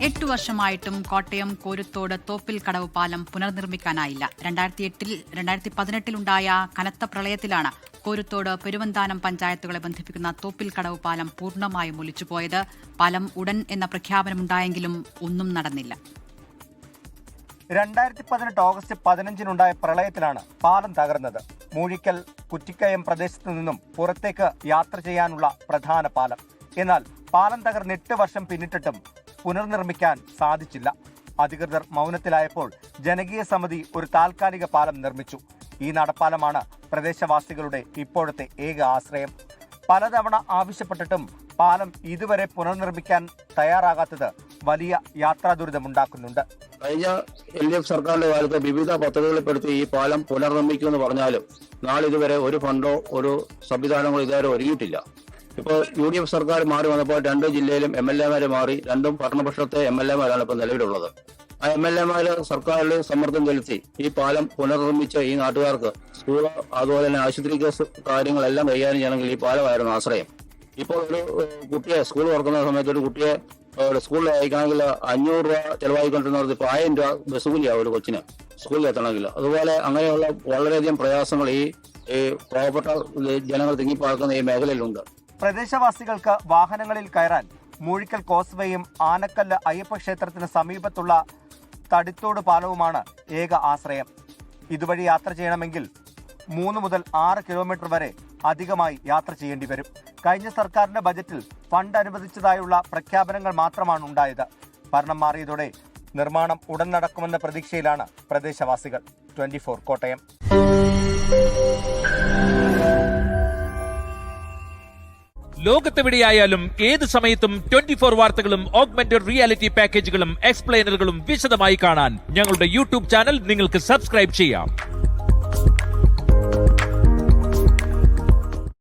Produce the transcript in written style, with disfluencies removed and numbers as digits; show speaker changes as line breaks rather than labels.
8 വർഷമായിട്ടും കോട്ടയം കോരുത്തോട് തോപ്പിൽ കടവ് പാലം പുനർനിർമ്മിക്കാനായില്ല. 2018-ലുണ്ടായ കനത്ത പ്രളയത്തിലാണ് കോരുത്തോട് പെരുവന്താനം പഞ്ചായത്തുകളെ ബന്ധിപ്പിക്കുന്ന തോപ്പിൽ കടവ് പാലം പൂർണ്ണമായും ഒലിച്ചുപോയത്. പാലം ഉടൻ എന്ന പ്രഖ്യാപനമുണ്ടായെങ്കിലും ഒന്നും നടന്നില്ല.
2018 ഓഗസ്റ്റ് 15-നുണ്ടായ പ്രളയത്തിലാണ് പാലം തകർന്നത്. മൂഴിക്കൽ കുറ്റിക്കയം പ്രദേശത്തു നിന്നും പുറത്തേക്ക് യാത്ര ചെയ്യാനുള്ള പ്രധാന പാലം. എന്നാൽ പാലം തകർന്ന് 8 വർഷം പിന്നിട്ടിട്ടും പുനർനിർമ്മിക്കാൻ സാധിച്ചില്ല. അധികൃതർ മൗനത്തിലായപ്പോൾ ജനകീയ സമിതി ഒരു താൽക്കാലിക പാലം നിർമ്മിച്ചു. ഈ നടപ്പാലമാണ് പ്രദേശവാസികളുടെ ഇപ്പോഴത്തെ ഏക ആശ്രയം. പലതവണ ആവശ്യപ്പെട്ടിട്ടും പാലം ഇതുവരെ പുനർനിർമ്മിക്കാൻ തയ്യാറാകാത്തത് വലിയ യാത്രാ ദുരിതമുണ്ടാക്കുന്നുണ്ട്.
കഴിഞ്ഞ LDF സർക്കാരിന്റെ കാലത്ത് വിവിധ പദ്ധതികളിൽപ്പെടുത്തി ഈ പാലം പുനർനിർമ്മിക്കുമെന്ന് പറഞ്ഞാലും നാളിതുവരെ ഒരു ഫണ്ടോ ഒരു സംവിധാനങ്ങളോ ഇതുവരെ ഒരുങ്ങിയിട്ടില്ല. ഇപ്പോൾ UDF സർക്കാർ മാറി വന്നപ്പോൾ 2 ജില്ലയിലും MLA-മാര് മാറി. 2 ഭരണപക്ഷത്തെ MLA-മാരാണ് ഇപ്പോൾ നിലവിലുള്ളത്. ആ MLA-മാര് സർക്കാരിൽ സമ്മർദ്ദം ചെലുത്തി ഈ പാലം പുനർനിർമ്മിച്ച ഈ നാട്ടുകാർക്ക് സ്കൂള് അതുപോലെ തന്നെ ആശുപത്രി കേസ് കാര്യങ്ങളെല്ലാം കൈകാര്യം ചെയ്യണമെങ്കിൽ ഈ പാലമായിരുന്നു ആശ്രയം. ഇപ്പോൾ ഒരു കുട്ടിയെ സ്കൂൾ തുറക്കുന്ന സമയത്ത് ഒരു കുട്ടിയെ സ്കൂളിൽ അയക്കണമെങ്കിൽ 500 രൂപ ചെലവായിക്കൊണ്ടിരുന്നത് ഇപ്പോൾ 1000 രൂപ ബസ് കൂലിയാവും ഒരു കൊച്ചിന് സ്കൂളിൽ എത്തണമെങ്കിൽ. അതുപോലെ അങ്ങനെയുള്ള വളരെയധികം പ്രയാസങ്ങൾ ഈ പാവപ്പെട്ട ജനങ്ങൾ തിങ്ങിപ്പാർക്കുന്ന ഈ മേഖലയിലുണ്ട്.
പ്രദേശവാസികൾക്ക് വാഹനങ്ങളിൽ കയറാൻ മൂഴിക്കൽ കോസ്വേയും ആനക്കല്ല് അയ്യപ്പ ക്ഷേത്രത്തിന് സമീപത്തുള്ള തടിത്തോട് പാലവുമാണ് ഏക ആശ്രയം. ഇതുവഴി യാത്ര ചെയ്യണമെങ്കിൽ 3 മുതൽ 6 കിലോമീറ്റർ വരെ അധികമായി യാത്ര ചെയ്യേണ്ടി വരും. കഴിഞ്ഞ സർക്കാരിന്റെ ബജറ്റിൽ ഫണ്ട് അനുവദിച്ചതായുള്ള പ്രഖ്യാപനങ്ങൾ മാത്രമാണ് ഉണ്ടായത്. ഭരണം മാറിയതോടെ നിർമ്മാണം ഉടൻ നടക്കുമെന്ന പ്രതീക്ഷയിലാണ് പ്രദേശവാസികൾ. 24 കോട്ടയം.
ലോകത്തെവിടെയായാലും ഏത് സമയത്തും 24 വാർത്തകളും ഓഗ്മെന്റഡ് റിയാലിറ്റി പാക്കേജുകളും എക്സ്പ്ലെയിനറുകളും വിശദമായി കാണാൻ ഞങ്ങളുടെ YouTube ചാനൽ നിങ്ങൾക്ക് സബ്സ്ക്രൈബ് ചെയ്യാം.